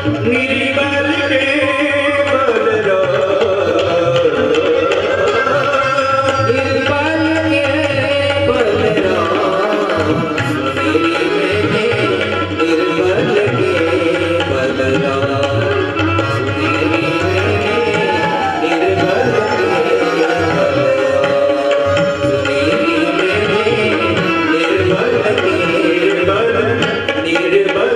निर्बल के बलराम, निर्बल के बलराम, सुनील में निर्बल के बलराम, सुनील में निर्बल के बलराम, सुनील में निर्बल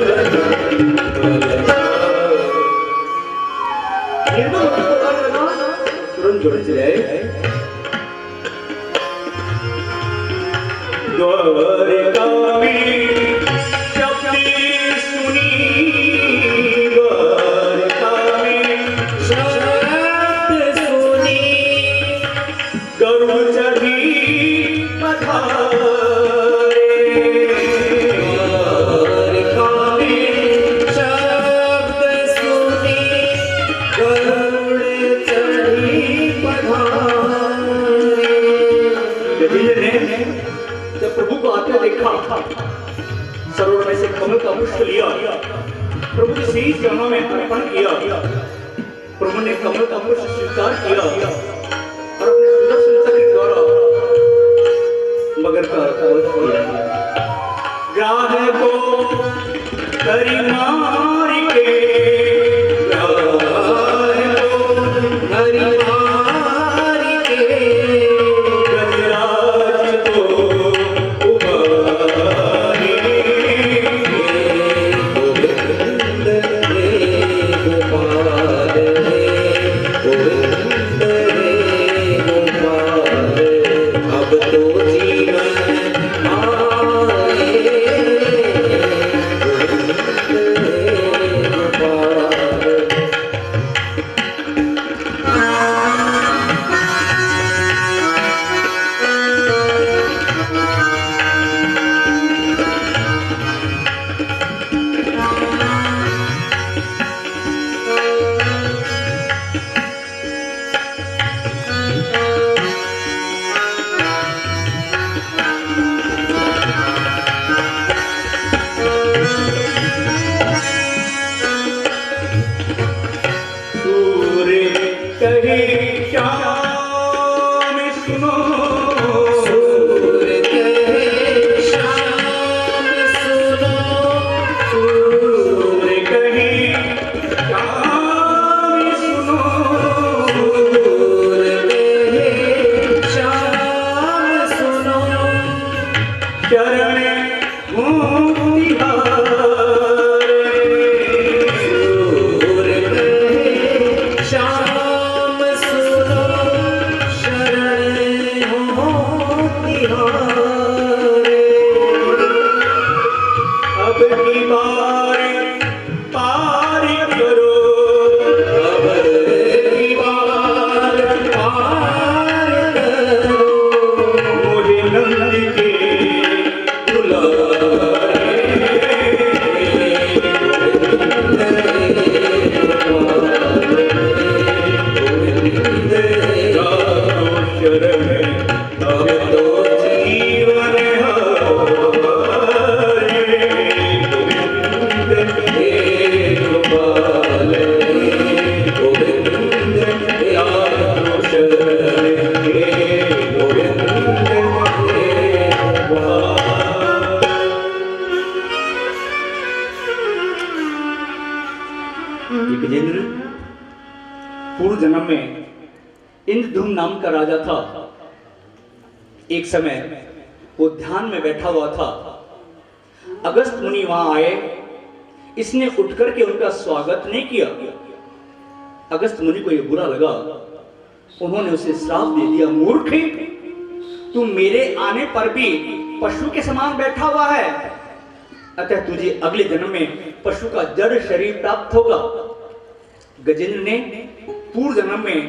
तुरंत जुड़ जाए। द्वारका में शब्द सुनी, द्वारका में शब्द सुनी, गरुड़ चढ़ी पधारे, द्वारका में शब्द सुनी, गरुड़ चढ़ी पधारे। गजेंद्र ने जब प्रभु को आते देखा, सरोवर में से कमल का पुष्प लिया, प्रभु के शीश चरणों में अर्पण किया, प्रभु ने कमल का पुष्प स्वीकार किया और अपने सुदर्शन चक्र द्वारा मगर का वध किया। ग्राह को करी मार के, ग्राह को करी मार के, गजराज को उबारे, गोविंद रे गोपाल रे, गोविंद रे गोपाल, अब तो जीवन आए, गोविंद रे गोपाल। सूर्य कहे श्याम सुनो, सूर्य कहे श्याम सुनो, सूर्य कहे श्याम सुनो, सूर्य कहे श्याम सुनो, चरण श्याम सुनो, शरण हो तिहारे। अब की बार पार करो, अब की बार पार करो, मोहे नंद के दुलारे, गजेंद्र पूर्व जन्म में इंद्रधुम्न नाम का राजा था। एक समय वो ध्यान में बैठा हुआ था, अगस्त मुनि वहां आए, इसने उठकर के उनका स्वागत नहीं किया। अगस्त मुनि को यह बुरा लगा, उन्होंने उसे श्राप दे दिया, मूर्ख तू मेरे आने पर भी पशु के समान बैठा हुआ है, अतः तुझे अगले जन्म में पशु का जड़ शरीर प्राप्त होगा। गजेंद्र ने पूर्व जन्म में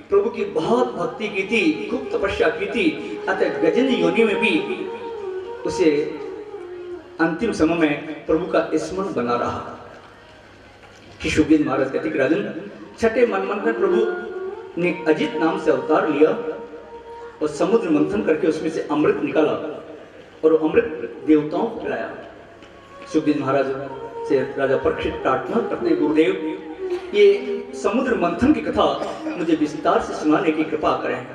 प्रभु की बहुत भक्ति की थी, खूब तपस्या की थी, अतः गजेंद्र योनि में भी उसे अंतिम समय में प्रभु का स्मरण बना रहा। कि शुभेंद्र महाराज कहते कि राजन, छठे मनमंथ में प्रभु ने अजित नाम से अवतार लिया और समुद्र मंथन करके उसमें से अमृत निकाला और अमृत देवताओं को खिलाया। सुखदेव महाराज से राजा परीक्षित प्रार्थना करते हैं, गुरुदेव ये समुद्र मंथन की कथा मुझे विस्तार से सुनाने की कृपा करें।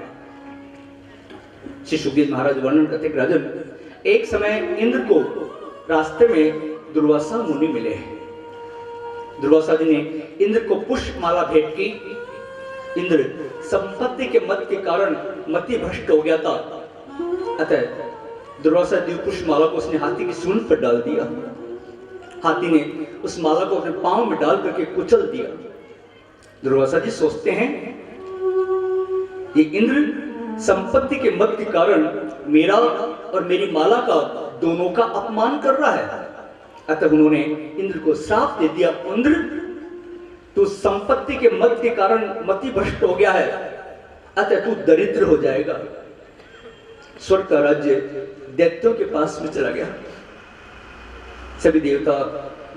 श्री सुखदेव महाराज वर्णन करते हैं, राजन एक समय इंद्र को रास्ते में दुर्वासा मुनि मिले। दुर्वासा जी ने इंद्र को पुष्पमाला भेंट की। इंद्र संपत्ति के मत के कारण मति भ्रष्ट हो गया था, अतः दुर्वासा जी पुष्पमाला को उसने हाथी की सूंड पर डाल दिया। हाथी ने उस माला को अपने पांव में डाल करके कुचल दिया। दुर्वासा जी सोचते हैं ये इंद्र संपत्ति के मत के कारण मेरा और मेरी माला का दोनों का अपमान कर रहा है। अतः उन्होंने इंद्र को श्राप दे दिया, इंद्र तू संपत्ति के मत के कारण मति भ्रष्ट हो गया है, अतः तू दरिद्र हो जाएगा। स्वर्ग का राज्य दैत्यों के पास में चला गया। सभी देवता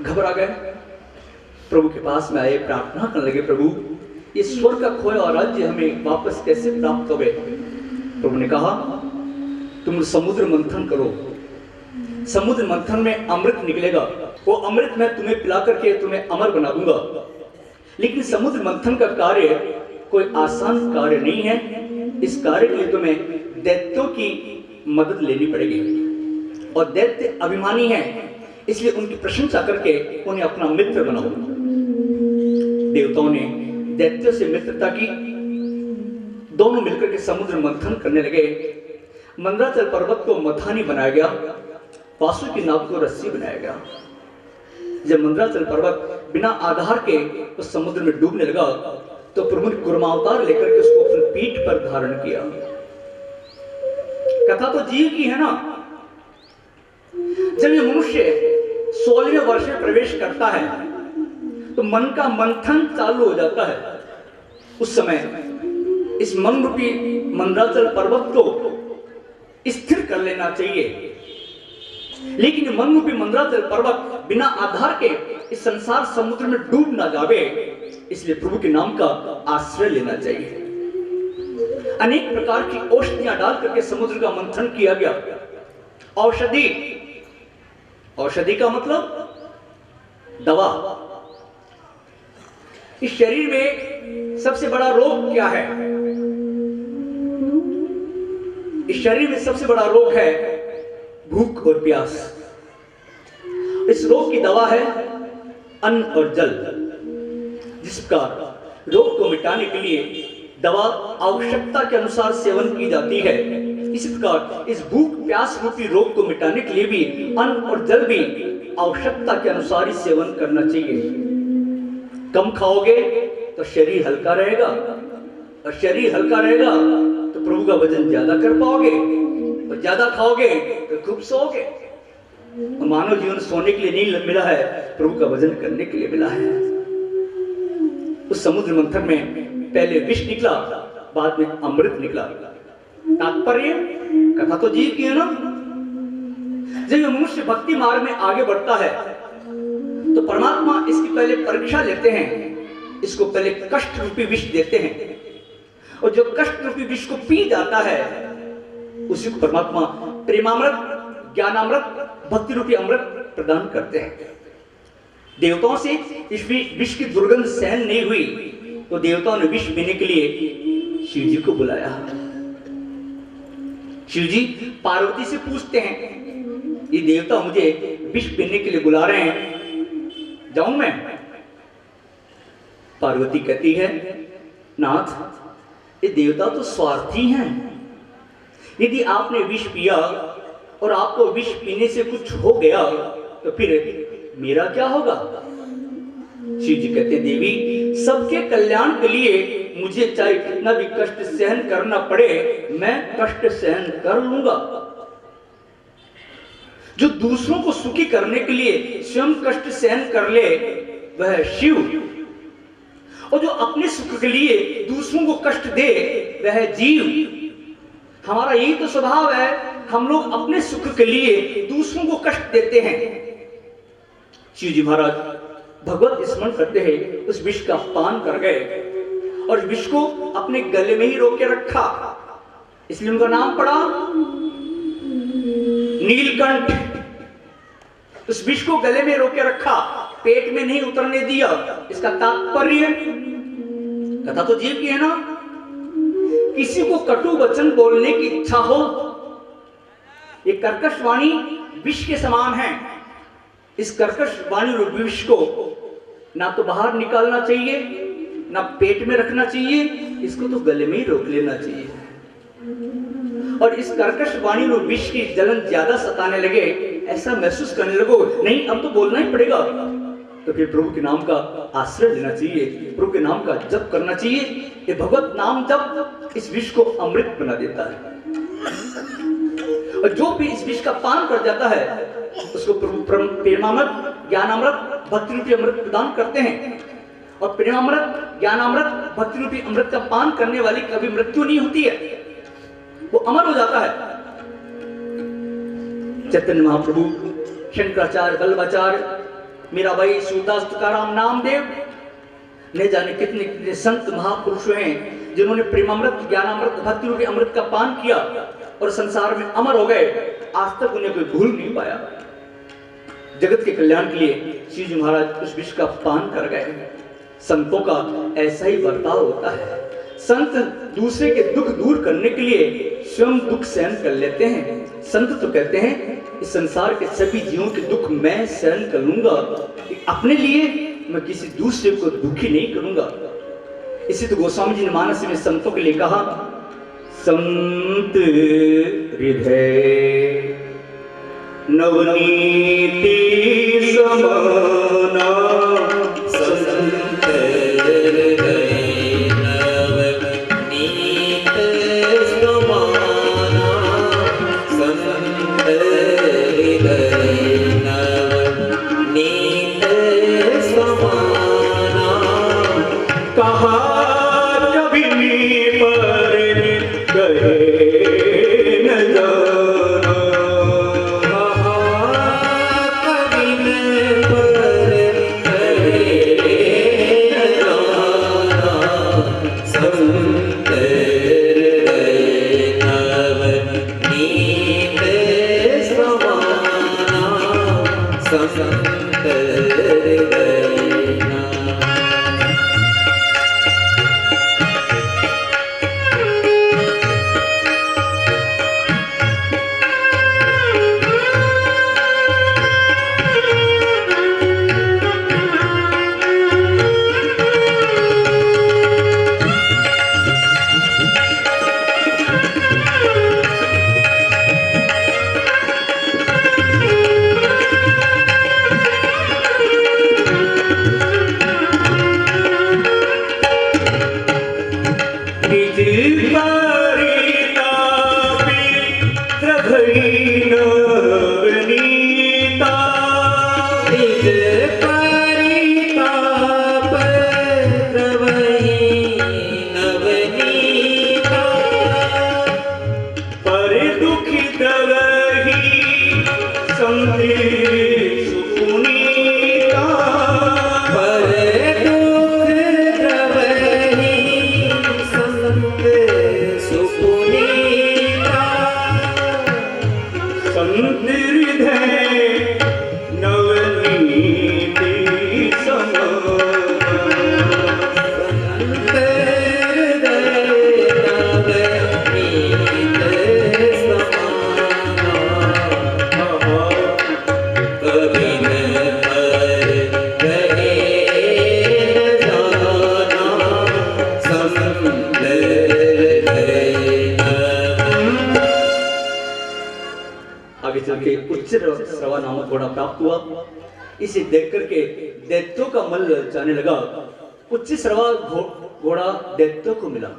घबरा गए, प्रभु के पास में आए, प्रार्थना करने लगे, प्रभु ये स्वर्ग का खोया हुआ राज्य हमें वापस कैसे प्राप्त होवे। प्रभु ने कहा तुम समुद्र मंथन करो, समुद्र मंथन में अमृत निकलेगा, वो अमृत मैं तुम्हें पिला करके तुम्हें अमर बना दूंगा। लेकिन समुद्र मंथन का कार्य कोई आसान कार्य नहीं है। इस कार्य के लिए तुम्हें दैत्यों की मदद लेनी पड़ेगी, और दैत्य अभिमानी है, इसलिए उनकी प्रशंसा करके उन्हें अपना मित्र बनाओ। देवताओं ने दैत्यों से मित्रता की, दोनों मिलकर के समुद्र मंथन करने लगे। मंदराचल पर्वत को मथानी बनाया गया, वासु की नाव को रस्सी बनाया गया। जब मंदराचल पर्वत बिना आधार के उस समुद्र में डूबने लगा तो प्रभु ने कुर्मावतार लेकर के उसको अपनी पीठ पर धारण किया। कथा तो जीव की है ना। जब ये मनुष्य 16वें वर्ष में प्रवेश करता है तो मन का मंथन चालू हो जाता है। उस समय इस मन रूपी मंदराचल पर्वत को स्थिर कर लेना चाहिए, लेकिन मन रूपी मंदराचल पर्वत बिना आधार के इस संसार समुद्र में डूब ना जावे, इसलिए प्रभु के नाम का आश्रय लेना चाहिए। अनेक प्रकार की औषधियां डाल करके समुद्र का मंथन किया गया। औषधि, औषधि का मतलब दवा। इस शरीर में सबसे बड़ा रोग क्या है? इस शरीर में सबसे बड़ा रोग है भूख और प्यास। इस रोग की दवा है अन्न और जल। जिस प्रकार रोग को मिटाने के लिए दवा आवश्यकता के अनुसार सेवन की जाती है, इसी प्रकार इस भूख प्यास रूपी रोग को मिटाने के लिए भी अन्न और जल भी आवश्यकता के अनुसार ही सेवन करना चाहिए। कम खाओगे तो शरीर हल्का रहेगा, और शरीर हल्का रहेगा तो प्रभु का वजन ज्यादा कर पाओगे, और ज्यादा खाओगे तो खूब सोओगे। मानव जीवन सोने के लिए नहीं मिला है, प्रभु का वजन करने के लिए मिला है। उस समुद्र मंथन में पहले विष निकला, बाद में अमृत निकला। तात्पर्य कथा तो जीव की है ना। जब ये मनुष्य भक्ति मार्ग में आगे बढ़ता है तो परमात्मा इसकी पहले परीक्षा लेते हैं, इसको पहले कष्ट रूपी विष देते हैं, और जो कष्ट रूपी विष को पी जाता है उसी को परमात्मा प्रेमामृत, ज्ञानामृत, भक्ति रूपी अमृत प्रदान करते हैं। देवताओं से इस विष की दुर्गंध सहन नहीं हुई तो देवताओं ने विष पीने के लिए शिव जी को बुलाया। शिव जी पार्वती से पूछते हैं, ये देवता मुझे विष पीने के लिए बुला रहे हैं, जाऊं मैं? पार्वती कहती है, नाथ ये देवता तो स्वार्थी हैं। यदि आपने विष पिया और आपको विष पीने से कुछ हो गया तो फिर मेरा क्या होगा? शिव जी कहते हैं, देवी सबके कल्याण के लिए मुझे चाहे कितना भी कष्ट सहन करना पड़े, मैं कष्ट सहन कर लूंगा। जो दूसरों को सुखी करने के लिए स्वयं कष्ट सहन कर ले वह है शिव, और जो अपने सुख के लिए दूसरों को कष्ट दे वह है जीव। हमारा यही तो स्वभाव है, हम लोग अपने सुख के लिए दूसरों को कष्ट देते हैं। शिव जी महाराज भगवत स्मरण करते हैं, उस विष का पान कर गए और विष को अपने गले में ही रोक के रखा, इसलिए उनका नाम पड़ा नीलकंठ। उस विष को गले में रोक के रखा पेट में नहीं उतरने दिया। इसका तात्पर्य, कथा तो जीव की है ना, किसी को कटु वचन बोलने की इच्छा हो, ये कर्कश वाणी विष के समान है। इस कर्कश वाणी और विष को ना तो बाहर निकालना चाहिए, ना पेट में रखना चाहिए, इसको तो गले में ही रोक लेना चाहिए। और इस कर्कश वाणी और विष की जलन ज्यादा सताने लगे, ऐसा महसूस करने लगो नहीं अब तो बोलना ही पड़ेगा, तो फिर प्रभु के नाम का आश्रय लेना चाहिए, प्रभु के नाम का जप करना चाहिए। ये भगवत नाम जप इस विष को अमृत बना देता है। और जो भी इस विष का पान कर जाता है उसको प्रभु प्रेमामृत, ज्ञानामृत, भक्ति रूपी अमृत प्रदान करते हैं। और प्रेमामृत, ज्ञानामृत, भक्ति रूपी अमृत का पान करने वाली कभी मृत्यु नहीं होती है, वो अमर हो जाता है। चैतन्य महाप्रभु, शंकराचार्य, वल्लभाचार्य, मीराबाई, सूरदास, तुकाराम, नामदेव, न जाने कितने कितने संत महापुरुष हैं जिन्होंने प्रेमामृत, ज्ञानामृत, भक्ति रूपी अमृत का पान किया और संसार में अमर हो गए। आज तक उन्हें कोई भूल नहीं पाया। जगत के कल्याण के लिए श्री जी महाराज उस विष का पान कर गए। संतों का ऐसा ही बर्ताव होता है। संत दूसरे के दुख दूर करने के लिए स्वयं दुख सहन कर लेते हैं। संत तो कहते हैं इस संसार के सभी जीवों के दुख मैं सहन कर लूंगा, अपने लिए मैं किसी दूसरे को दुखी नहीं करूंगा। इसी तो गोस्वामी जी ने मानस में संतों के लिए कहा, संत हृदय नवनीति समाना, संत हृदय नवनीत समाना, संत हृदय नवनीत समाना, कहा कभी पर गए न जाना, श्रवा नामक घोड़ा प्राप्त हुआ। इसे देख करके दैत्यों का मन ललचाने लगा। उच्च श्रवा घोड़ा दैत्यों को मिला।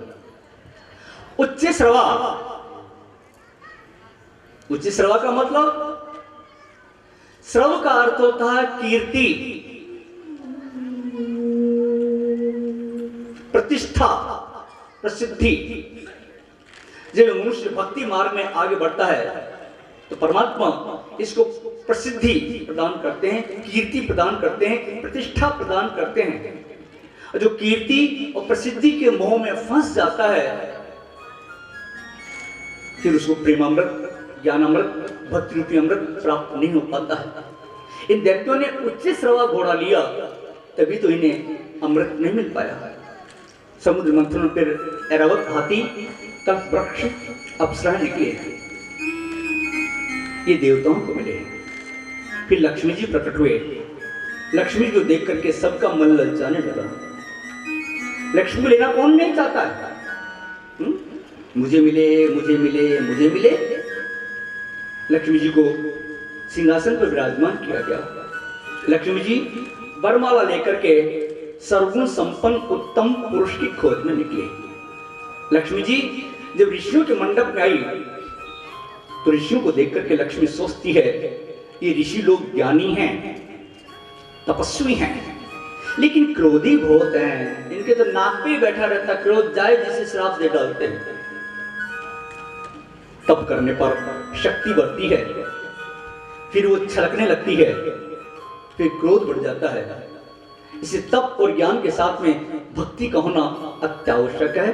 उच्च श्रवा, उच्च श्रवा का मतलब, श्रव का अर्थ होता है कीर्ति, प्रतिष्ठा, प्रसिद्धि। जब मनुष्य भक्ति मार्ग में आगे बढ़ता है तो परमात्मा इसको प्रसिद्धि प्रदान करते हैं, कीर्ति प्रदान करते हैं, प्रतिष्ठा प्रदान करते हैं। और जो कीर्ति और प्रसिद्धि के मोह में फंस जाता है फिर उसको प्रेमामृत, ज्ञानामृत, भक्ति रूपी अमृत प्राप्त नहीं हो पाता है। इन दैत्यों ने उच्च श्रवा घोड़ा लिया, तभी तो इन्हें अमृत नहीं मिल पाया। समुद्र मंथन पर ऐरावत हाथी, कल्प वृक्ष, अप्सराएं निकले, ये देवताओं को मिले। फिर लक्ष्मी जी प्रकट हुए। लक्ष्मी को देख करके सबका मन ललचाने लगा। लक्ष्मी को लेना कौन नहीं चाहता है? मुझे मिले, मुझे मिले, मुझे मिले। लक्ष्मी जी को सिंहासन पर विराजमान किया गया। लक्ष्मी जी वरमाला लेकर के सर्वगुण संपन्न उत्तम पुरुष की खोज में निकले। लक्ष्मी जी जब ऋषियों के मंडप में आई तो ऋषियों को देख करके लक्ष्मी सोचती है, ये ऋषि लोग ज्ञानी हैं, तपस्वी हैं, लेकिन क्रोधी बहुत हैं। इनके तो नाक पे बैठा रहता, क्रोध जाए जिसे श्राप दे डालते हैं। तप करने पर शक्ति बढ़ती है, फिर वो छलकने लगती है, फिर क्रोध बढ़ जाता है। इसे तप और ज्ञान के साथ में भक्ति का होना अत्यावश्यक है।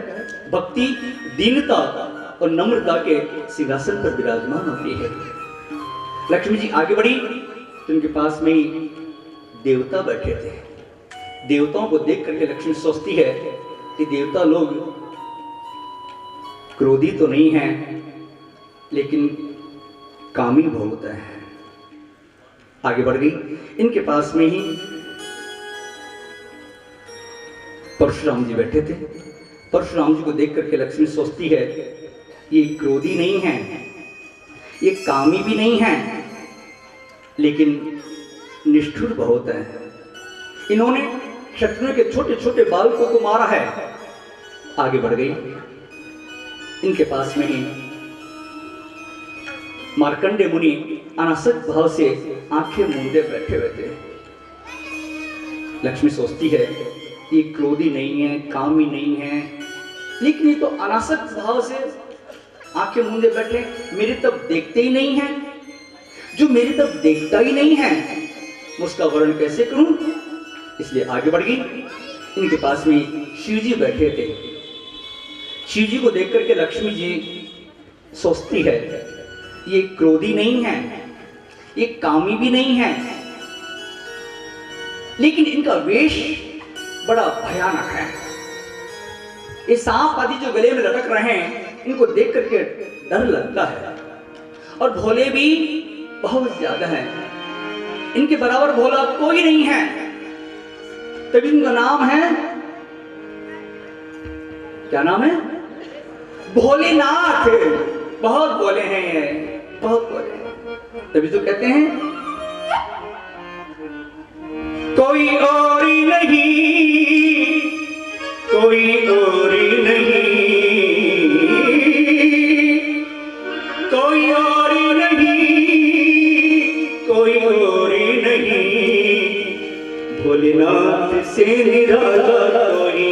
भक्ति दीनता और नम्रता के सिंहासन पर विराजमान होती है। लक्ष्मी जी आगे बढ़ी तो उनके पास में ही देवता बैठे थे। देवताओं को देख करके लक्ष्मी सोचती है कि देवता लोग क्रोधी तो नहीं हैं, लेकिन कामी बहुत है। आगे बढ़ गई, इनके पास में ही परशुराम जी बैठे थे। परशुराम जी को देख करके लक्ष्मी सोचती है, ये क्रोधी नहीं है, ये कामी भी नहीं है, लेकिन निष्ठुर बहुत है। इन्होंने शत्रुओं के छोटे छोटे बालकों को मारा है। आगे बढ़ गई, इनके पास में ही मार्कंडे मुनि अनासक्त भाव से आंखें मूंदे बैठे हुए थे। लक्ष्मी सोचती है, ये क्रोधी नहीं है, कामी नहीं है, लेकिन ये तो अनासक्त भाव से आंखें मूंदे बैठे, मेरी तरफ देखते ही नहीं है। जो मेरी तरफ देखता ही नहीं है, मैं उसका वर्णन कैसे करूं? इसलिए आगे बढ़ गई। इनके पास में शिव जी बैठे थे। शिव जी को देख करके लक्ष्मी जी सोचती है, ये क्रोधी नहीं है, ये कामी भी नहीं है, लेकिन इनका वेश बड़ा भयानक है। ये सांप आदि जो गले में लटक रहे हैं, इनको देख करके डर लगता है। और भोले भी बहुत ज्यादा हैं, इनके बराबर भोला कोई नहीं है। तभी इनका नाम है, क्या नाम है? भोलेनाथ। बहुत भोले हैं ये, बहुत भोले। तभी तो कहते हैं, कोई और नहीं, कोई और नहीं, कोई और नहीं, कोई और नहीं, भोलेनाथ से निराला कोई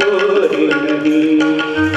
और नहीं।